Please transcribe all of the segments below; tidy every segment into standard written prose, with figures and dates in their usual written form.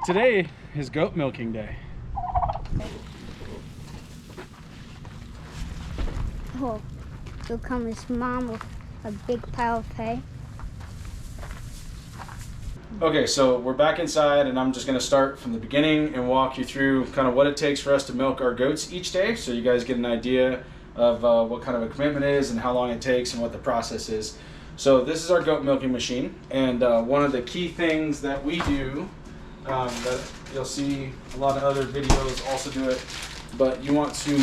Today is goat milking day. Oh, so come his mom with a big pile of hay. Okay, so we're back inside and I'm just gonna start from the beginning and walk you through kind of what it takes for us to milk our goats each day, so you guys get an idea of what kind of a commitment it is and how long it takes and what the process is. So this is our goat milking machine, and one of the key things that we do, that you'll see a lot of other videos also do it, but you want to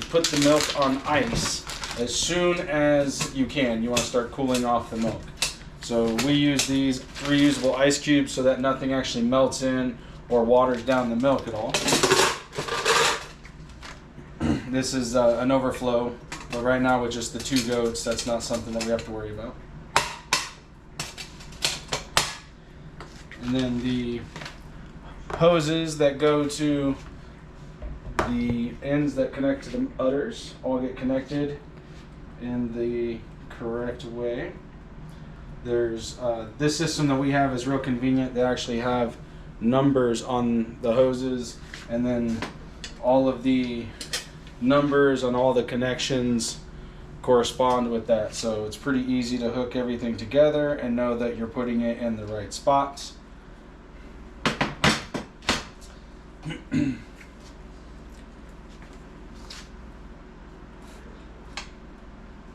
put the milk on ice as soon as you can. You want to start cooling off the milk. So we use these reusable ice cubes so that nothing actually melts in or waters down the milk at all. This is an overflow, but right now with just the 2 goats, that's not something that we have to worry about. And then the hoses that go to the ends that connect to the udders all get connected in the correct way. There's this system that we have is real convenient. They actually have numbers on the hoses, and then all of the numbers on all the connections correspond with that. So it's pretty easy to hook everything together and know that you're putting it in the right spots.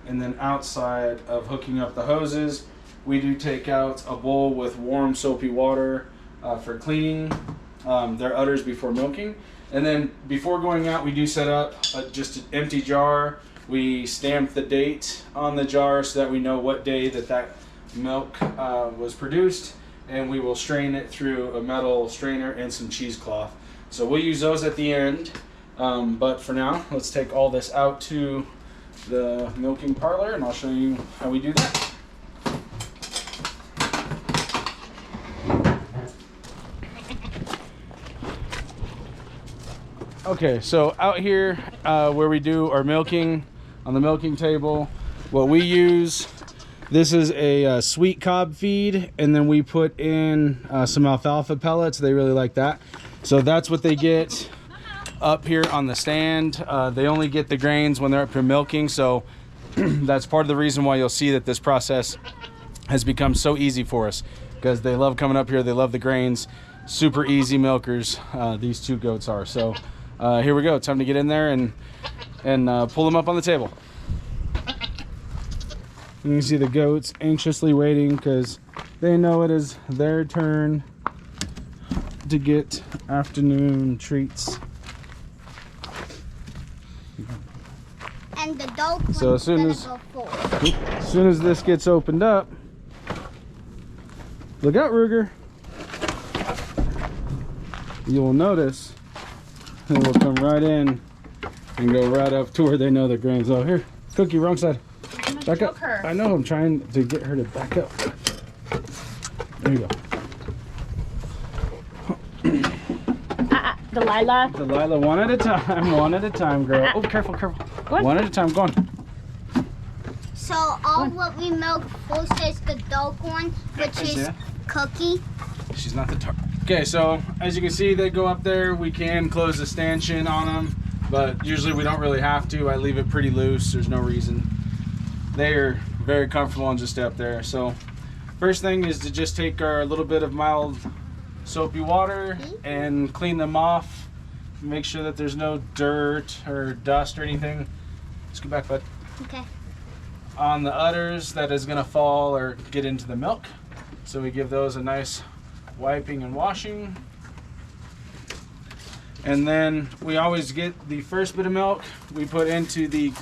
And then outside of hooking up the hoses, we do take out a bowl with warm soapy water for cleaning their udders before milking. And then before going out, we do set up just an empty jar. We stamp the date on the jar so that we know what day that milk was produced, and we will strain it through a metal strainer and some cheesecloth. So we'll use those at the end, but for now, let's take all this out to the milking parlor and I'll show you how we do that. Okay, so out here where we do our milking, on the milking table, what we use, this is a sweet cob feed, and then we put in some alfalfa pellets. They really like that. So that's what they get up here on the stand. They only get the grains when they're up here milking, so that's part of the reason why you'll see that this process has become so easy for us, because they love coming up here. They love the grains. Super easy milkers, these 2 goats are. So here we go. Time to get in there and pull them up on the table. You can see the goats anxiously waiting because they know it is their turn to get afternoon treats. And the dog So as soon as this gets opened up, look out, Ruger. You'll notice and we'll come right in and go right up to where they know the grains. Oh, here, Cookie, wrong side. Back up. Her. I know, I'm trying to get her to back up. There you go. Delilah. Delilah, one at a time, girl. Oh, careful, careful. What? One at a time, go on. So all what we milk first is the dog one, which is Cookie. She's not the target. Okay, so as you can see, they go up there. We can close the stanchion on them, but usually we don't really have to. I leave it pretty loose. There's no reason. They are very comfortable and just stay up there. So first thing is to just take our little bit of mild soapy water and clean them off. Make sure that there's no dirt or dust or anything. Let's go back, bud. Okay. On the udders that is gonna fall or get into the milk. So we give those a nice wiping and washing. And then we always get the first bit of milk we put into the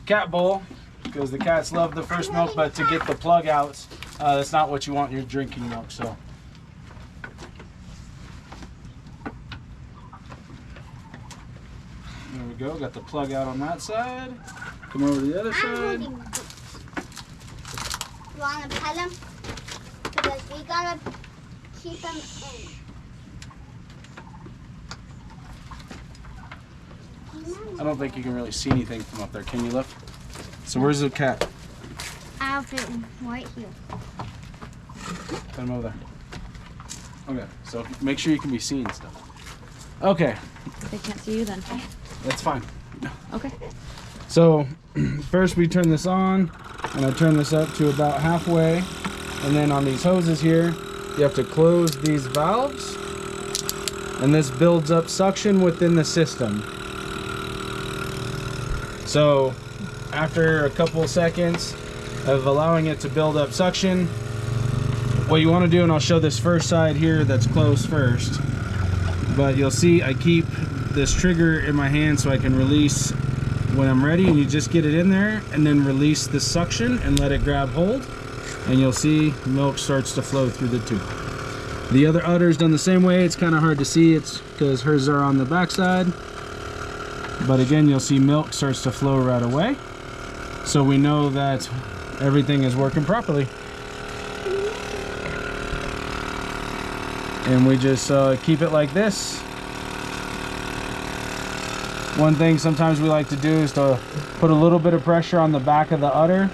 cat bowl, because the cats love the first milk, but to get the plug out, that's not what you want in your drinking milk. So there we go, got the plug out on that side. Come over to the other side. You want to pet him? Because we gotta keep him in. I don't think you can really see anything from up there. Can you, Liv? So where's the cat? I have it right here. Put him over there. Okay, so make sure you can be seen still. Okay. They can't see you then. That's fine. Okay. So first we turn this on, and I turn this up to about halfway, and then on these hoses here, you have to close these valves, and this builds up suction within the system. So after a couple of seconds of allowing it to build up suction, what you want to do, and I'll show this first side here that's closed first, but you'll see I keep this trigger in my hand so I can release when I'm ready, and you just get it in there and then release the suction and let it grab hold, and you'll see milk starts to flow through the tube. The other udder is done the same way. It's kind of hard to see, it's because hers are on the back side, but again you'll see milk starts to flow right away, so we know that everything is working properly. And we just keep it like this. One thing sometimes we like to do is to put a little bit of pressure on the back of the udder,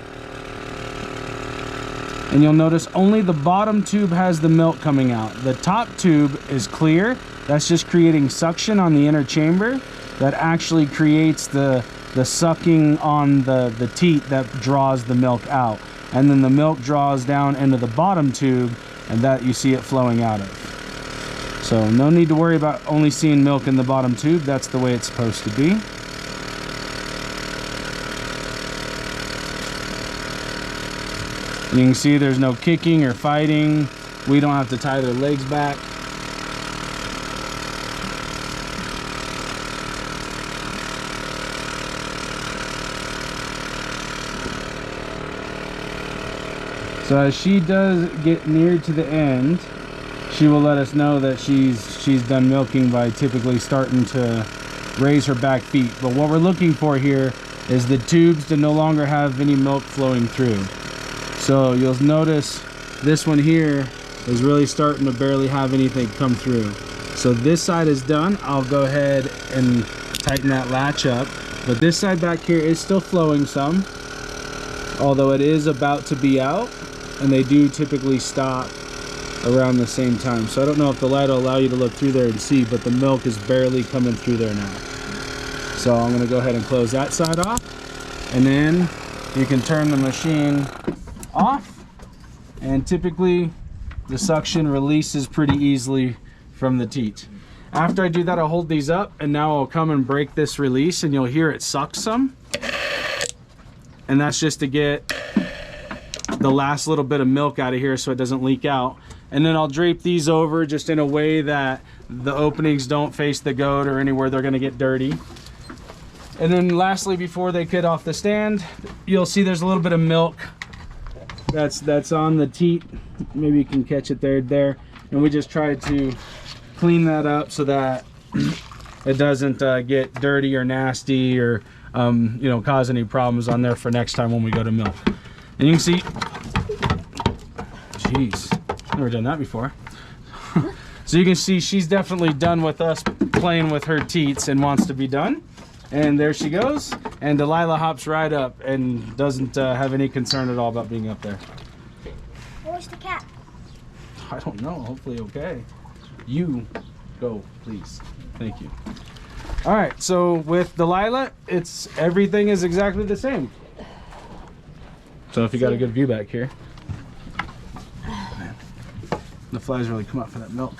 and you'll notice only the bottom tube has the milk coming out. The top tube is clear. That's just creating suction on the inner chamber that actually creates the sucking on the teat that draws the milk out, and then the milk draws down into the bottom tube, and that you see it flowing out of. So no need to worry about only seeing milk in the bottom tube. That's the way it's supposed to be. You can see there's no kicking or fighting. We don't have to tie their legs back. So as she does get near to the end, she will let us know that she's done milking by typically starting to raise her back feet. But what we're looking for here is the tubes to no longer have any milk flowing through. So you'll notice this one here is really starting to barely have anything come through. So this side is done. I'll go ahead and tighten that latch up. But this side back here is still flowing some, although it is about to be out, and they do typically stop around the same time. So I don't know if the light will allow you to look through there and see, but the milk is barely coming through there now. So I'm gonna go ahead and close that side off, and then you can turn the machine off, and typically the suction releases pretty easily from the teat. After I do that, I'll hold these up, and now I'll come and break this release, and you'll hear it suck some, and that's just to get the last little bit of milk out of here so it doesn't leak out. And then I'll drape these over just in a way that the openings don't face the goat or anywhere they're gonna get dirty. And then lastly, before they get off the stand, you'll see there's a little bit of milk that's on the teat. Maybe you can catch it there. And we just try to clean that up so that it doesn't get dirty or nasty or you know, cause any problems on there for next time when we go to milk. And you can see, jeez, never done that before. So you can see she's definitely done with us playing with her teats and wants to be done. And there she goes. And Delilah hops right up and doesn't have any concern at all about being up there. Where's the cat? I don't know, hopefully okay. You go, please. Thank you. All right, so with Delilah, everything is exactly the same. So if you got a good view back here. Man, the flies really come out for that milk.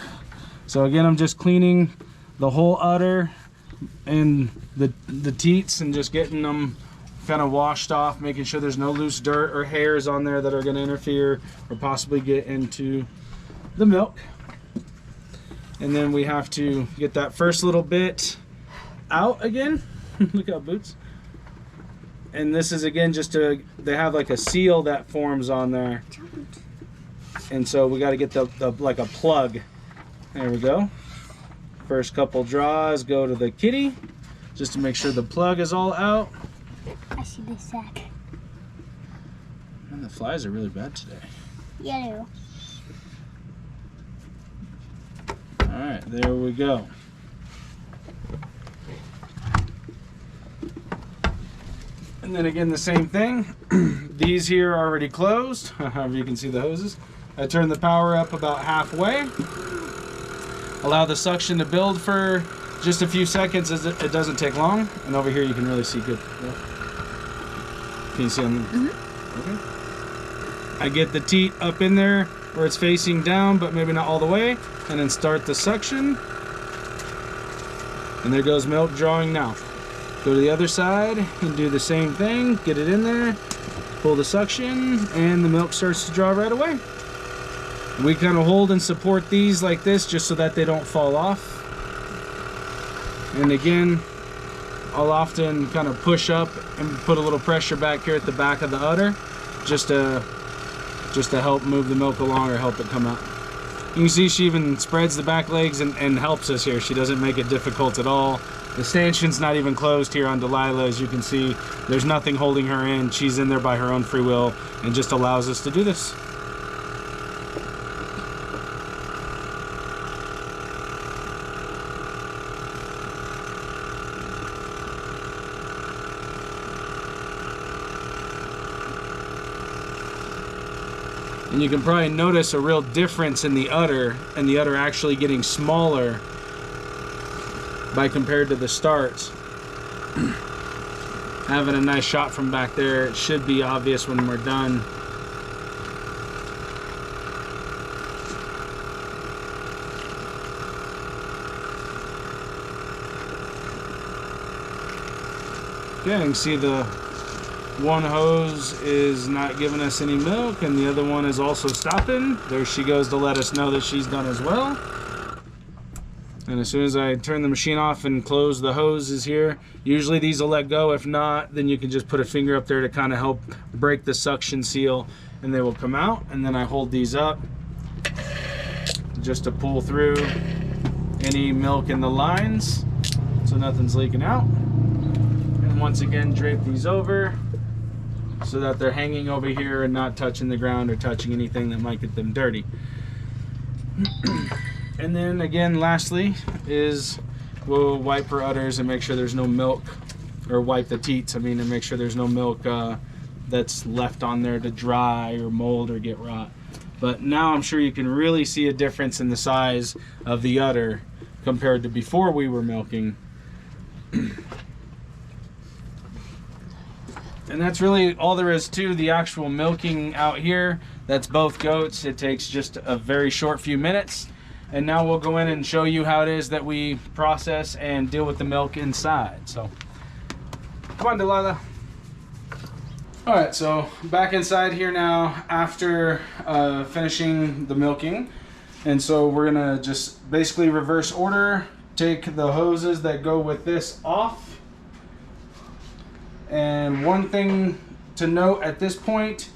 So again, I'm just cleaning the whole udder and the teats and just getting them kind of washed off, making sure there's no loose dirt or hairs on there that are going to interfere or possibly get into the milk. And then we have to get that first little bit out again. Look out, Boots. And this is again just they have like a seal that forms on there, and so we got to get the like a plug. There we go. First couple draws go to the kitty just to make sure the plug is all out. I see the sack. And the flies are really bad today. Yeah, All right, there we go. And then again, the same thing. These here are already closed. However, you can see the hoses. I turn the power up about halfway. Allow the suction to build for just a few seconds, as it doesn't take long. And over here you can really see good. Can you see on the... Okay. I get the teat up in there where it's facing down, but maybe not all the way. And then start the suction. And there goes milk drawing now. Go to the other side and do the same thing. Get it in there, pull the suction, and the milk starts to draw right away. We kind of hold and support these like this just so that they don't fall off. And again, I'll often kind of push up and put a little pressure back here at the back of the udder just to help move the milk along or help it come out. You can see she even spreads the back legs and helps us here. She doesn't make it difficult at all. The stanchion's not even closed here on Delilah. As you can see, there's nothing holding her in. She's in there by her own free will and just allows us to do this. And you can probably notice a real difference in the udder, and the udder actually getting smaller by compared to the start. Having a nice shot from back there, it should be obvious when we're done. Okay, you can see the one hose is not giving us any milk and the other one is also stopping. There she goes to let us know that she's done as well. And as soon as I turn the machine off and close the hoses here, usually these will let go. If not, then you can just put a finger up there to kind of help break the suction seal and they will come out. And then I hold these up just to pull through any milk in the lines so nothing's leaking out. And once again, drape these over so that they're hanging over here and not touching the ground or touching anything that might get them dirty. And then again, lastly, is we'll wipe her udders and make sure there's no milk, or wipe the teats, I mean, and make sure there's no milk that's left on there to dry or mold or get rot. But now I'm sure you can really see a difference in the size of the udder compared to before we were milking. And that's really all there is to the actual milking out here. That's both goats. It takes just a very short few minutes. And now we'll go in and show you how it is that we process and deal with the milk inside. So, come on, Delilah. All right, so back inside here now after finishing the milking. And so we're gonna just basically reverse order, take the hoses that go with this off. And one thing to note at this point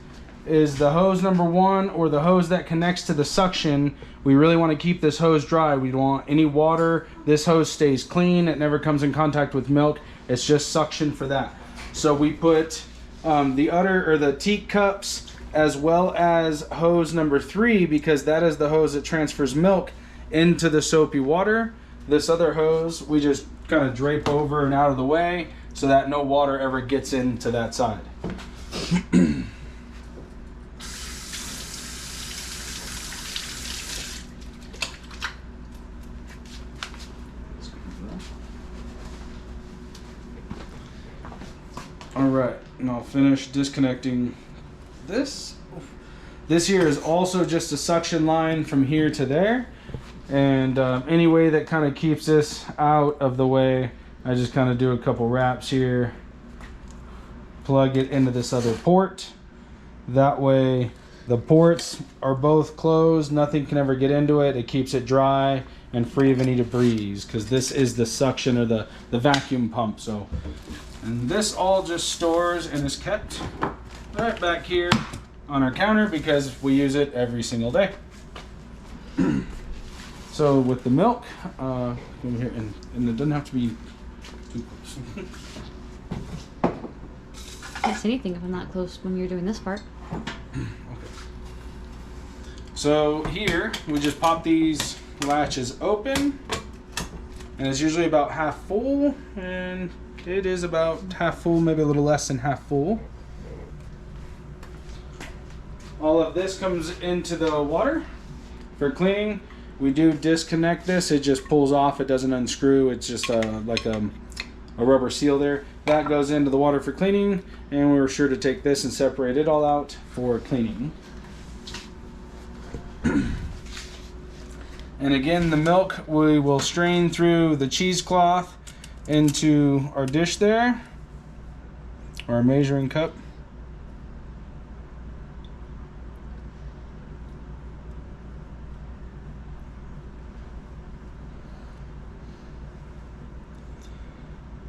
is the hose number one, or the hose that connects to the suction, we really want to keep this hose dry. We don't want any water. This hose stays clean. It never comes in contact with milk. It's just suction for that. So we put the udder, or the teat cups, as well as hose number 3, because that is the hose that transfers milk into the soapy water. This other hose we just kind of drape over and out of the way so that no water ever gets into that side. Alright, and I'll finish disconnecting this. This here is also just a suction line from here to there. And any way that kind of keeps this out of the way, I just kind of do a couple wraps here. Plug it into this other port. That way the ports are both closed. Nothing can ever get into it. It keeps it dry and free of any debris, because this is the suction, or the vacuum pump. So, and this all just stores and is kept right back here on our counter because we use it every single day. So with the milk, over here, and it doesn't have to be too close. Can't say anything if I'm not close when you're doing this part. Okay. So here we just pop these latches open, and it's usually about half full, and it is about half full, maybe a little less than half full. All of this comes into the water for cleaning, we do disconnect this. It just pulls off. It doesn't unscrew. It's just like a rubber seal there. That goes into the water for cleaning, and we're sure to take this and separate it all out for cleaning. And again, the milk we will strain through the cheesecloth into our dish there, our measuring cup.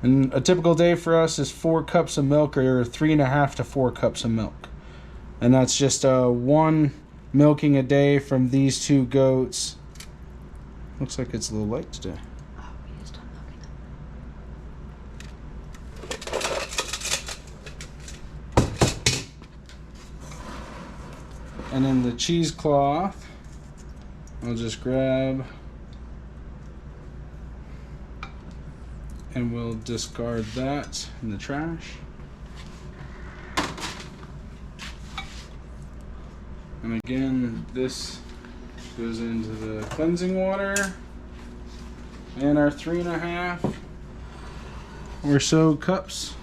And a typical day for us is 4 cups of milk, or 3.5 to 4 cups of milk. And that's just 1 milking a day from these 2 goats. Looks like it's a little light today. Oh, we just stopped milking them. And then the cheesecloth, I'll just grab and we'll discard that in the trash. And again, this goes into the cleansing water, and our 3.5 or so cups.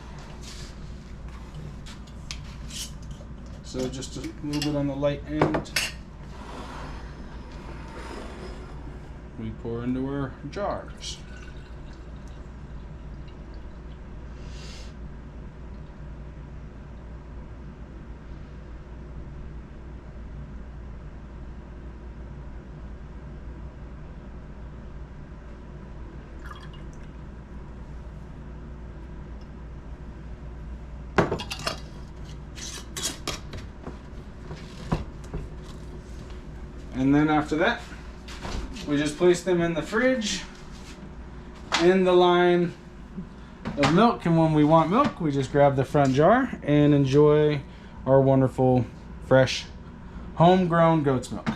So just a little bit on the light end. We pour into our jars. And then after that, we just place them in the fridge in the line of milk. And when we want milk, we just grab the front jar and enjoy our wonderful, fresh, homegrown goat's milk.